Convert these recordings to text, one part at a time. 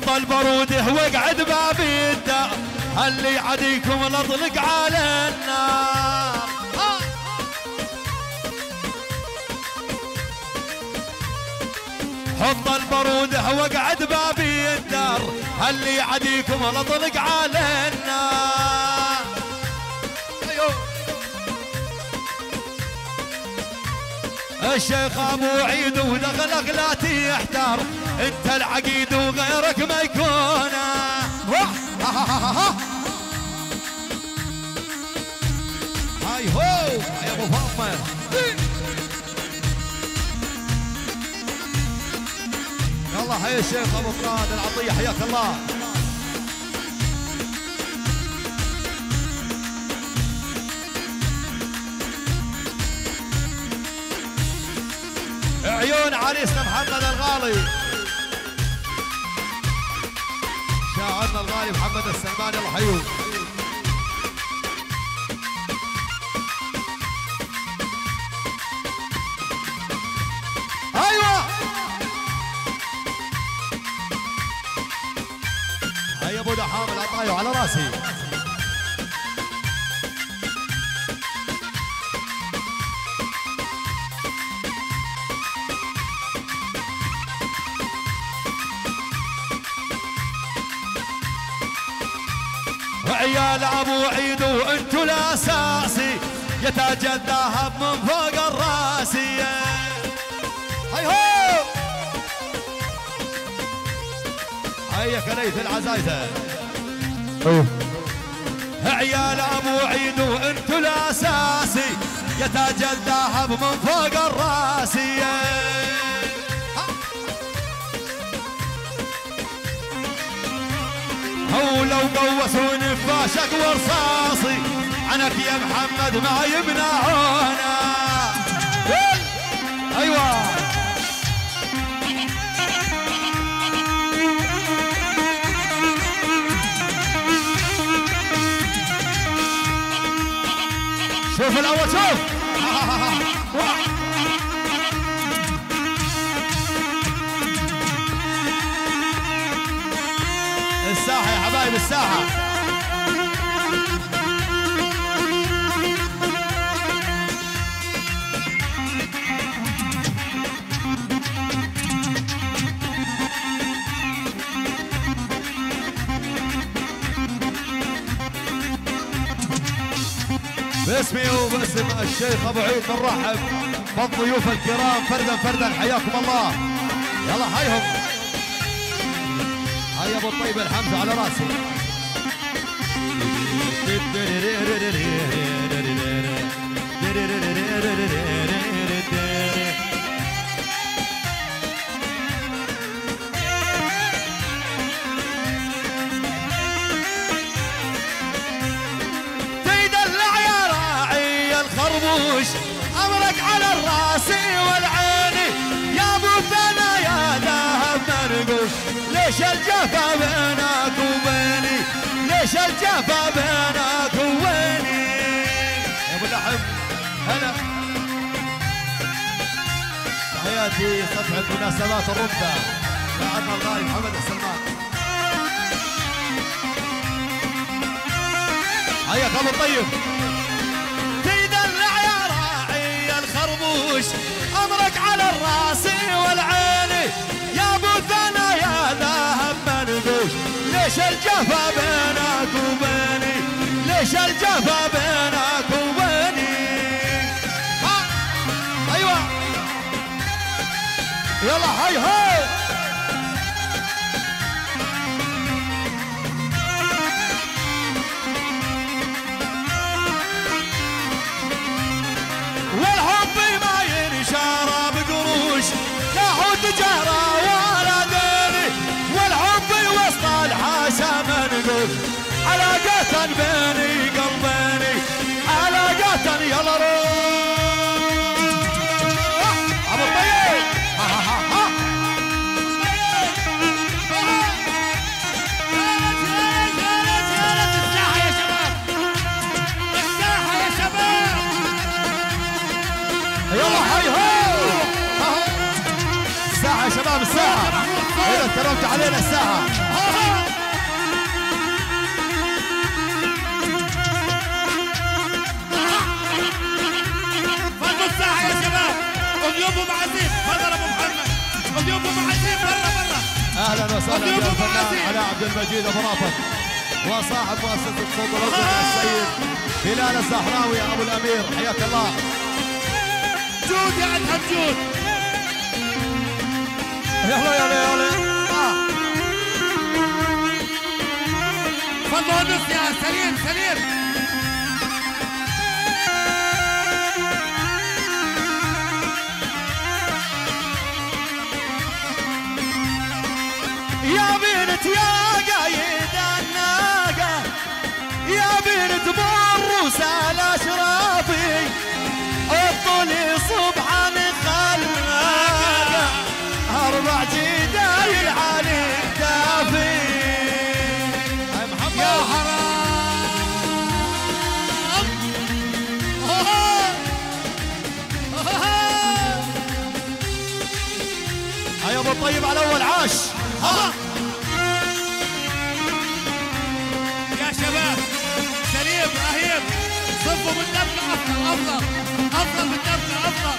حط البرود واقعد باب الدار، اللي يعديكم الاطلق على النار. حط البرود واقعد باب الدار، اللي يعديكم الاطلق على النار. الشيخ ابو عيد ودغلق لا تحتار، انت العقيد وغيرك ما يكون. هاي هو يا ابو فاطمه. يلا حيا الشيخ ابو فؤاد العطيه، حياك الله. عيون عريسنا محمد الغالي، شاعرنا الغالي محمد السلمان، يلا حيو. ايوه هيا ابو دحام العطايا على راسي. عيال ابو عيد وانتو الاساسي، يا تاج الذهب من فوق الراسي. هاي هو هيا كليث العزايزه. عيال ابو عيد وانتو الاساسي، يا تاج الذهب من فوق الراسي. ولو قوسوا نفاشك ورصاصي، عنك يا محمد ما يمنعونا. ايوه شوف الاول شوف. الساحة يا حبايب الساحة. باسمي وباسم الشيخ ابو عيد بنرحب بالضيوف الكرام فردا فردا، حياكم الله. يلا حيهم. هيا ابو الطيب الحمزه على راسي. تدلع يا راعي الخربوش، امرك على الراس والعين، يا ابو ثنا يا ذهب مرقوش، ليش الجفا بينك وبيني، ليش الجفا بينك وبيني. يا ابو لحم هلا. تحياتي صفحة مناسبات الربة، شاعرنا الغالي محمد السلمان. حياك ابو الطيب. تدلع يا راعي الخربوش، امرك على الراس والعين، يا ابو ثنا يا ذهب منقوش، ليش الجفا بينك وبيني، ليش الجفا بينك وبيني. ايوه يلا هاي هاي. والحب ما ينشرى بقروش، لا حد جرى ولا ديني، والحب وسط الحاشا منقوش، علاقة بيني قلبيني، علاقة يلا روح. ابو الطيب الساحة يا شباب، الساحة يا شباب. يلا هاي هاي الساحة يا شباب، الساحة. إذا ترى تربت علينا الساعة. فضلوا الساعة يا شباب، ضيوفهم عزيز، تفضل ابو محمد، ضيوفهم عزيز برا. اهلا وسهلا بالفنان علاء عبد المجيد ابو رافت وصاحب مؤسسة صوت الأردن السيد هلال الزهراوي ابو الامير، حياك الله. جود يا ادهم جود. يلا يلا يلا. فضلوا النص يا سليم. يا بنت يا قايد الناقة، يا بنت بروس الاشرافي، الطولي صبحا خلاقة، 4 جدايل على الدافي. يا حرام. هيا ابو الطيب على اول عاش. يا شباب سليم رهيب، صفوا بالدبكة افضل بالدبكة افضل.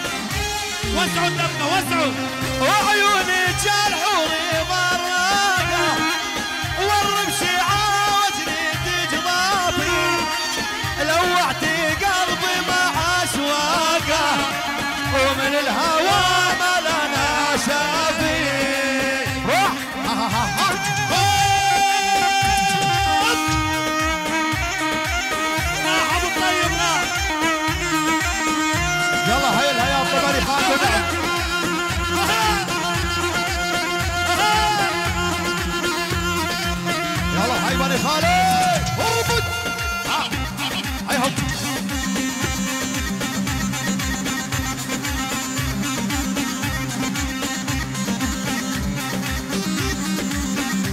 وسعوا الدبكة وسعوا. وعيونك الحوري براقة، والرمش عاوجني تجضافي، لوعتي قلبي مع اشواقه، ومن الهوى ملنا شافي. روح ابو الطيب يلا هيلها يا الطبري خالد. يلا هاي بني خالد هبط. هاي هب.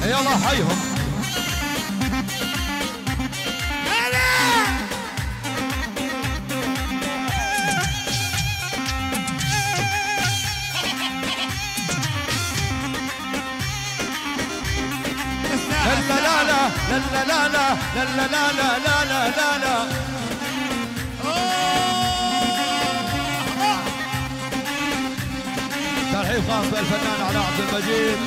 يلا هيهم. لا لا لا لا لا لا لا لا لا لا لا لا لا. ترحيب خاص بالفنان علاء عبد المجيد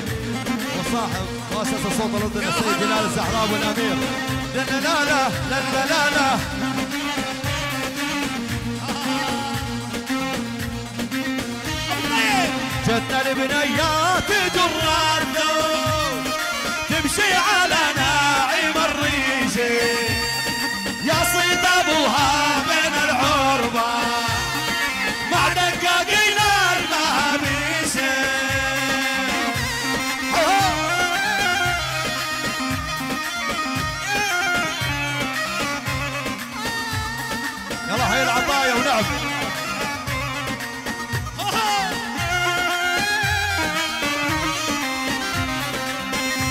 وصاحب مؤسسة صوت الأردن السيد هلال الزهراوي والأمير. لا لا لا لا لا لا لا. جتنا البنيات جرار ثوب، تمشي على ناعم الريشي، يا صيد ابوها من العربة، مع دقاقين المهابيشي. يلا هاي العطايا ونعم.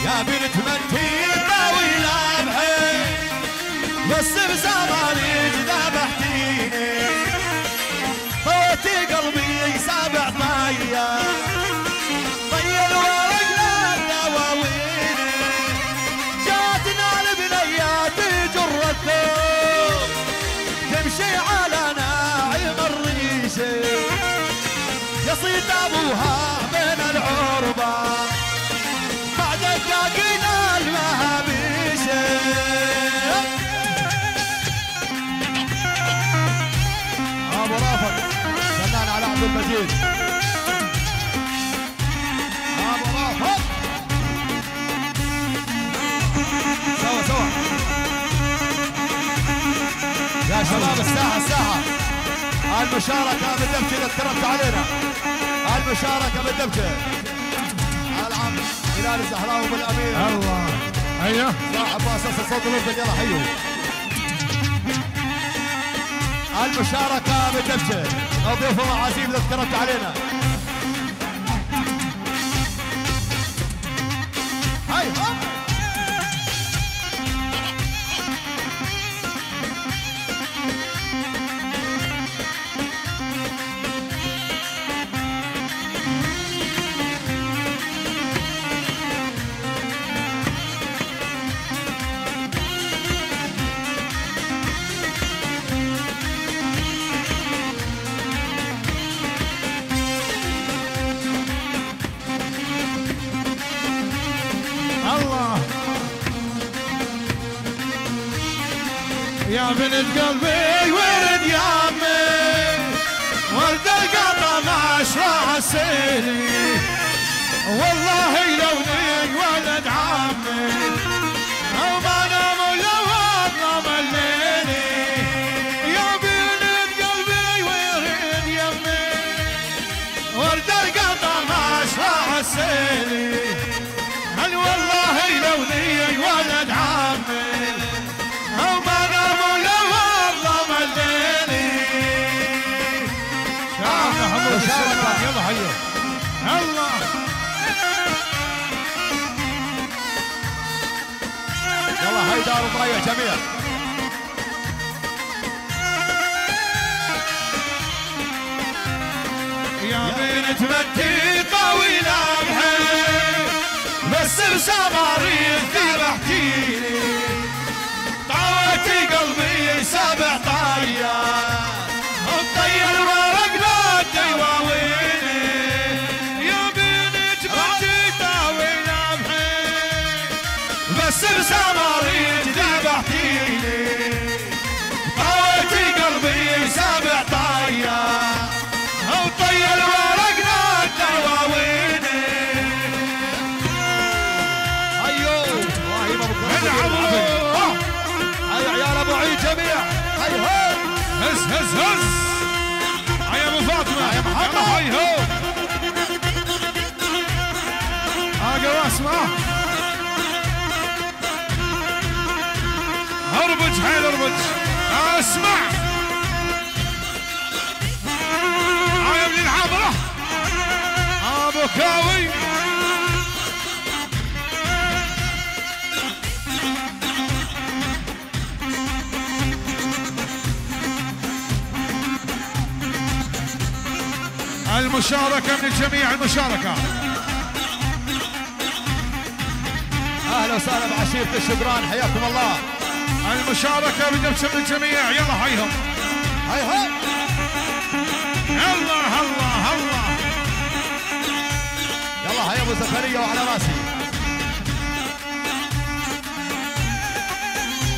يا بنت منتي طويلة بحيل، بس بزمانك ذبحتيني، طويتي قلبي سابع طيا، طي الورق للدواويني، جاتنا البنيات جر الثوب، تمشي على ناعم الريشي، يا صيد ابوها بين العربة، دقاقنا المهابيشي. ابو رافض فنان علاء عبد المجيد. ابو رافض سوا يا شباب. الساحة المشاركة بالدبكة اذا اقتربت علينا، المشاركة بالدبكة على العام هلال الزهراوي بالامير. الله ايوه صاحب مؤسسة صوت الأردن. يلا حيوا. المشاركة بالدبكة ضيوف وعزيم اذا اقتربت علينا. هاي ها. يا بنت قلبي ورد يامي ورد القطا مشروع السيلي والله لو لي ولد عمي او ما نام لو اظلم الليلي يا بنت قلبي ورد يامي ورد القطا مشروع السيلي هل والله لو لي ولد عمي او ما نام لو اظلم الليلي شعرنا حمود السلطان يلا حيو الله يلا هاي دار الضايع جميع يا بنت متي طويلة بحيل بس بسماريخ ذبحتيني طويتي قلبي 7 طيار الطير ورق لا دواويني يا بنت متي طويلة بحيل بس بسماريخ ذبحتيني طويتي قلبي 7 طيار الطير ورق لا دواويني ايوه والله ما هاي عيال ابو عيد جميع هاي هو هز هز هز هاي ابو فاطمه يا محمد هاي هو اقوى اسمع اربج حيل اربج اسمع هاي ابن العبره ابو كاوي المشاركة من الجميع المشاركة أهلا وسهلا بعشيرة الشبران حياكم الله المشاركة بدبس من الجميع يلا هيهم هاي هاي الله الله الله يلا هيا ابو زكريا وعلى راسي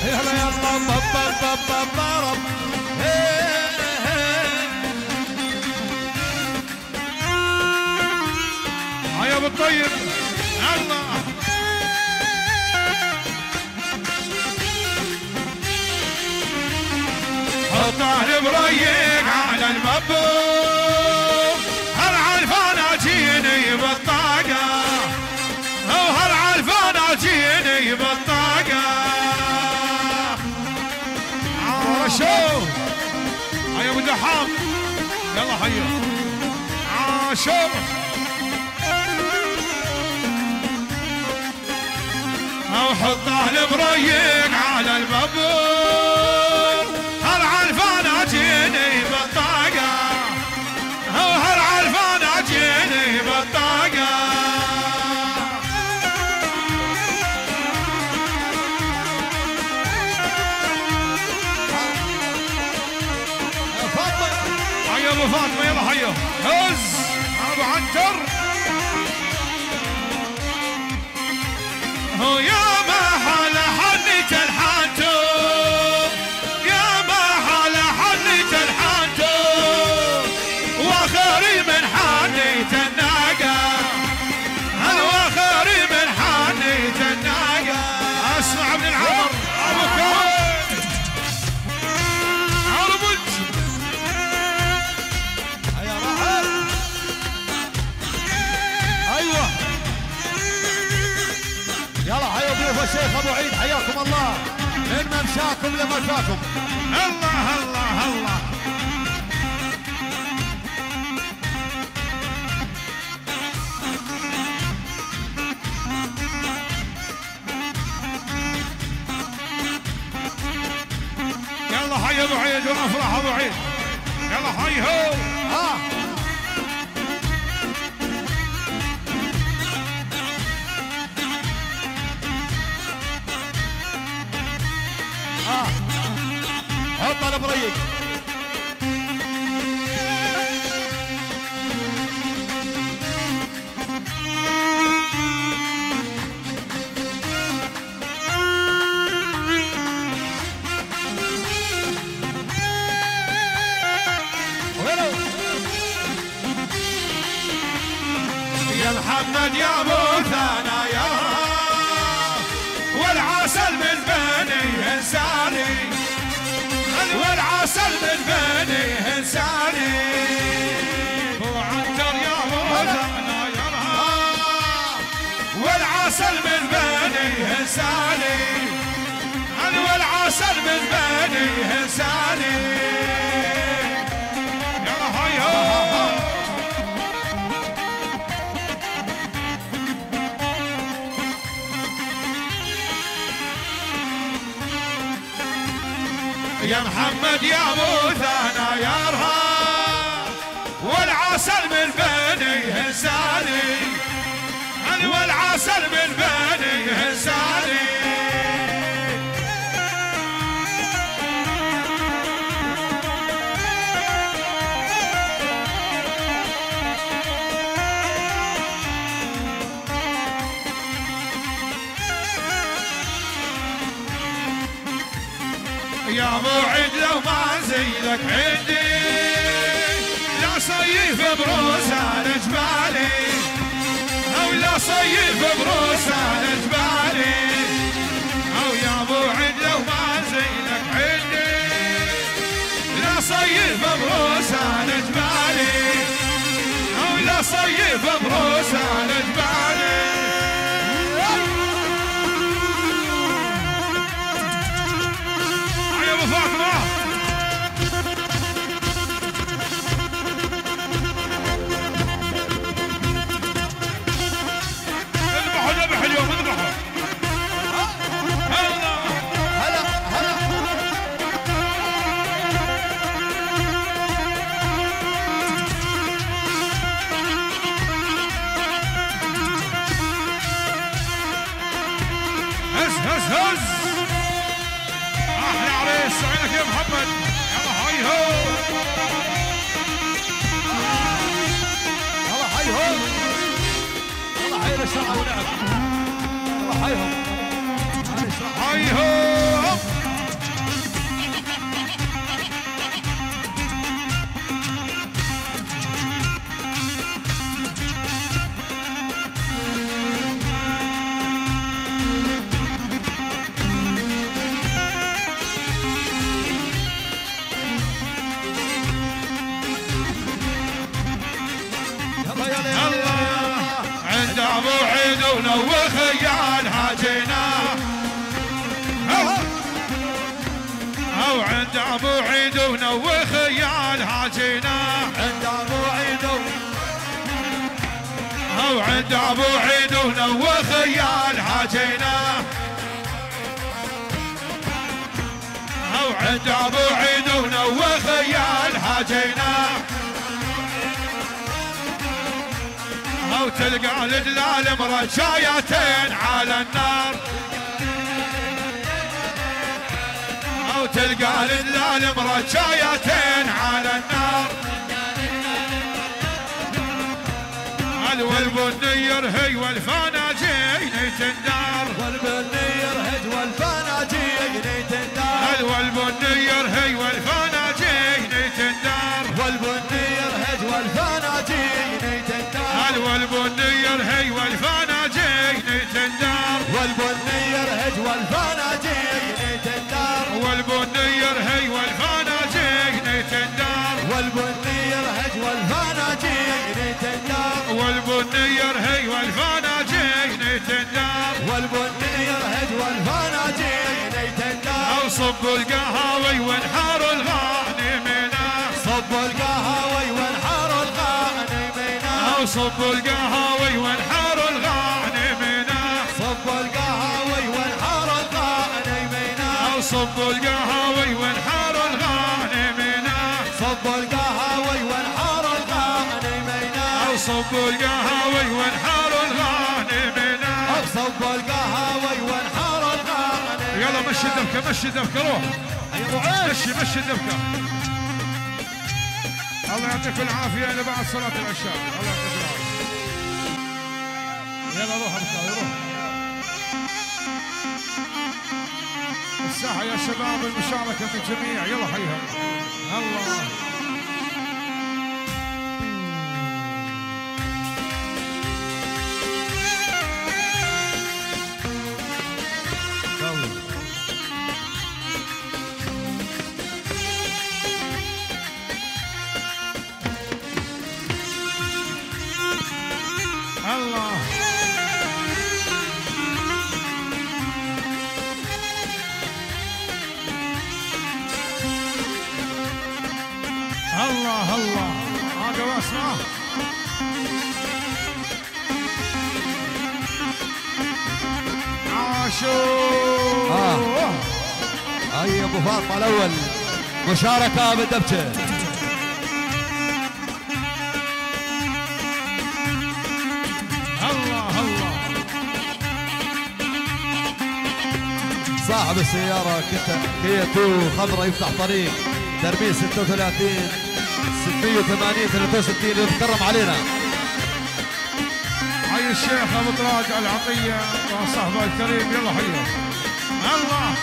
يلا يلا بب بب بب يا ابو الطيب الله حطه بريق على المبوب هل عرفان اجيني بالطاقه او هل عرفان اجيني بالطاقه عاشو يا ابو دحام يلا حيو عاشو او حطه البريق على المبوب هل عرفان اجيني بالطاقه او هل عرفان اجيني بالطاقه يا فاطمه يا ابو فاطمه يلا حيو هز ابو عنتر يا ما حل حنيت الحانتو يا ما حل حنيت الحانتو واخري من حنيت الناقة هل واخري من حنيت الناقة اسمع من العمر ابو كوي عربج يا راحل ايوه يلا حيا ضيوف الشيخ ابو عيد حياكم الله من ممشاكم لمشاكم الله الله الله يلا حيا ابو عيد وافرح ابو عيد يلا حي هو حط البريق والعسل من بني هساني هل والعسل من بني هساني يلا هاي هو يا محمد يا موثانا يا رهاب والعسل من بني هساني هل والعسل من بني هساني يا موعد لو ما زيدك عندي لا صيف بروسان جبالي او لا صيف بروسان جبالي او يا موعد لو ما زيدك عندي لا صيف بروسان جبالي او لا صيف بروسان جبالي فاطمة اذبحوا ذبح اليوم اذبحوا هلا هلا هلا هز هز هز احلى عريس عينك يا محمد يلا هاي هو يلا هاي هو يلا هاي الشرعة ولعب يلا هاي هو هاي هو عند ابو عيد ونوخ يا هاجينا او عند ابو عيد ونوخ يا هاجينا عند ابو عيد او عند ابو عيد ونوخ يا هاجينا او عند ابو عيد ونوخ يا هاجينا او تلقى الدلال مرجايتين على النار او تلقى الدلال مرجايتين على النار والبني يرهي والفناجين تندار والبني يرهج والفناجين تندار والبني يرهي والفناجين تندار والبني يرهج والفناجين تندار والبني يرهي والفناجين تندار والبني يرهج والفناجين تندار والبني يرهي والفناجين تندار والبني يرهج والفناجين تندار والبني يرهي والفناجين تندار والبني يرهج والفناجين تندار او صب القهاوي وانحار الغانمنا صب القهاوي وانحار الغانمنا او صب القهاوي وانحار الغانمنا صب القهاوي وانحار الغانمنا او صب القهاوي وانحار الغانمنا صب القهاوي وانحار الغانمنا او صب القهاوي وانحار الغانمنا او صب القهاوي وانحار الغانمنا يلا مشي الدبكه مشي الدبكه روح مشي الدبكه الله يعطيك العافيه الى بعد صلاه العشاء الله يعطيك العافيه يلا روح ابو روح الساحه يا شباب المشاركه من الجميع يلا حيها الله الله قواسمه عاشور هاي ابو فاطمه الاول مشاركه بالدبشه. الله الله صاحب السياره كيا 2 خضراء يفتح طريق ترميز 36 680 63 يتكرم علينا. حي الشيخ ابو طراج العطيه وصحبه الكريم يلا حيه الله.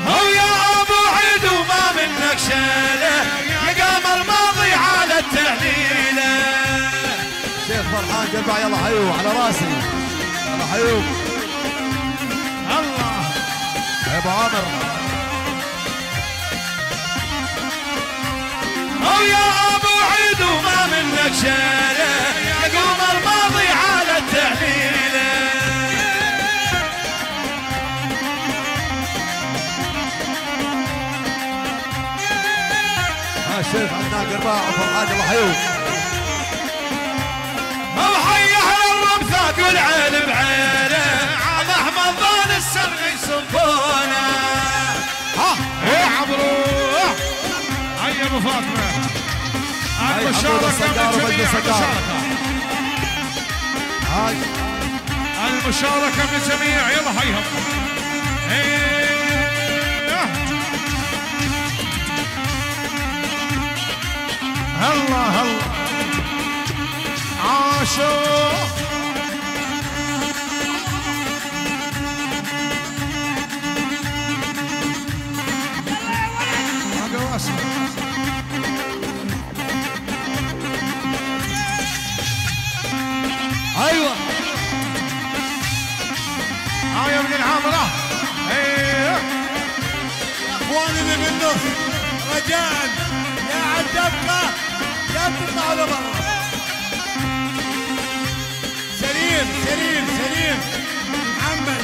هو يا ابو عيد وما منك شيله يا قمر ماضي على التهليله. شيخ فرحان جمع يلا حيو على راسي يلا حيو الله يا ابو عامر. هو يا ابو عيد وما منك شيله يا قمر ماضي على التهليله. الشيخ عندنا قرباء فرحان يلا حيو. هو حي اهل الرمثات والعين بعينه عم احمد ظن السر يصفونه. ها يا عبرو حي ابو فاطمه المشاركه بالجميع المشاركه بالجميع يلا حيهم هلا هلا عاشور ايوه يا ابن العامره يا اخواني اللي بالنص رجاء يا عالدبكه لا تطلعوا لبرا. سليم سليم سليم محمد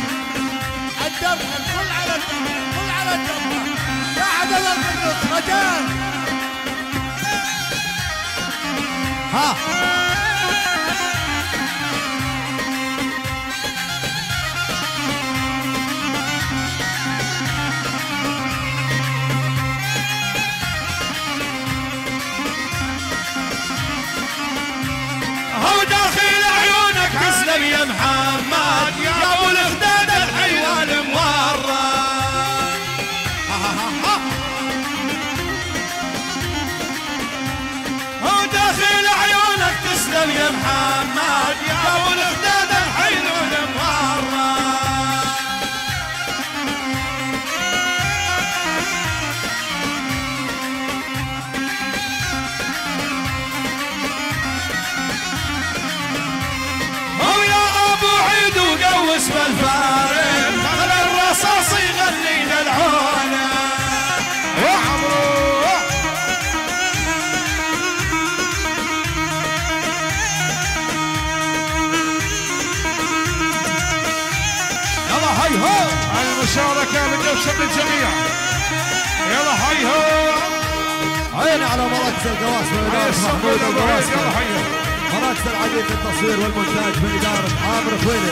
الدبكه الكل على الدبكه الكل على الدبكه يا عدل بالنص رجاء. ها هو داخل عيونك تسلم يا محمد يا ابو الخداد الحلوه المورد. هو داخل عيونك تسلم يا محمد يا ابو الخداد الحلوه المورد. وقوس بالفارق على الرصاص يغنينا العونه. وعمرو يلا هاي هو المشاركه بالدوشه بالجميع يلا حي هو عين على مراكز القواسم وإدارة محمود القواسم. يلا حي مراكز العديد التصوير والمونتاج بإدارة عامر خويلي.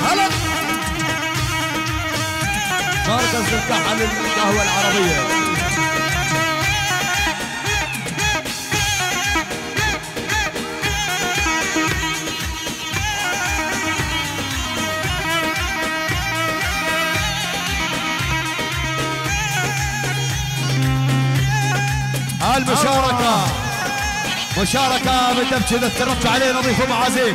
هلا مركز الكحل القهوة العربية. المشاركة مشاركة بالدبش إذا تربت عليه نظيف ومعازيم.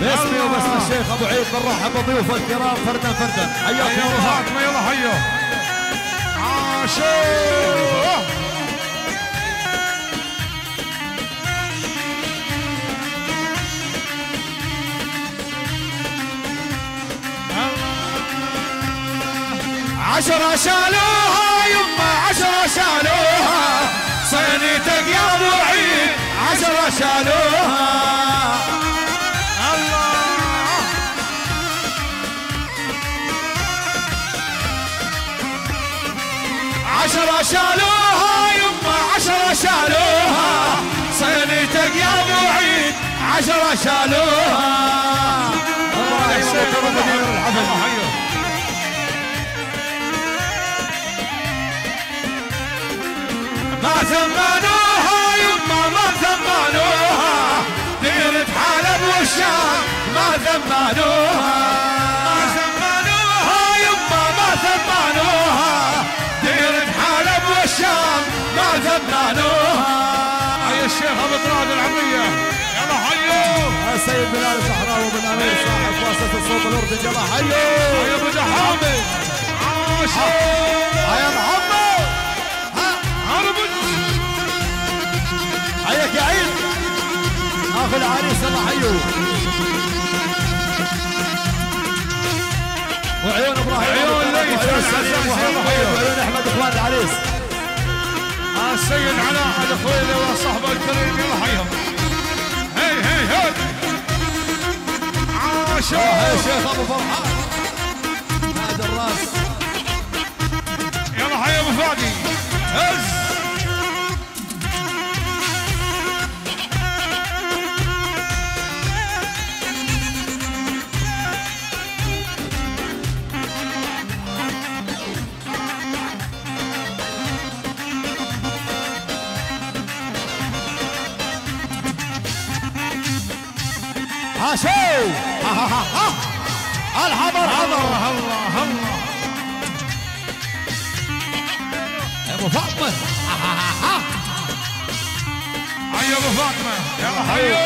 باسمي وباسم الشيخ ابو عيد بنرحب بضيوفه الكرام فردا فردا. حياكم يا ابو الله. فاطمه يلا حيو. عاشور. عشرة شالوها يما عشرة شالوها صينيتك يا ابو عيد عشرة شالوها. الله. عشرة شالوها يما عشرة شالوها صينيتك يا ابو عيد عشرة شالوها. الله يسلمك مدير الحفل. ما ثمنوها يما ما ثمنوها ديرة حلب والشام ما ثمنوها. ما ثمنوها يما ما ثمنوها ديرة حلب والشام ما ثمنوها. حي الشيخ ابو طراد العمية يلا حيو. السيد بلال الصحراوي بن امير صاحب واسطة الصوت الاردني يلا حيو. يا ابو حامد. عاشور. يا محمد حياك يا عيد. اخو العريس الله حيو. وعيون ابراهيم عيون ليث وعيون احمد اخوان العريس. السيد علاء الخويلي وصحبه الكريم يلا حيهم. هي هي هي. عاشور. يا شيخ ابو فرحان نادي الراس. يلا حي ابو فادي. هز. شو الحضر حضر. الله الله يا ابو فاطمه. حي ابو فاطمه يلا حيو.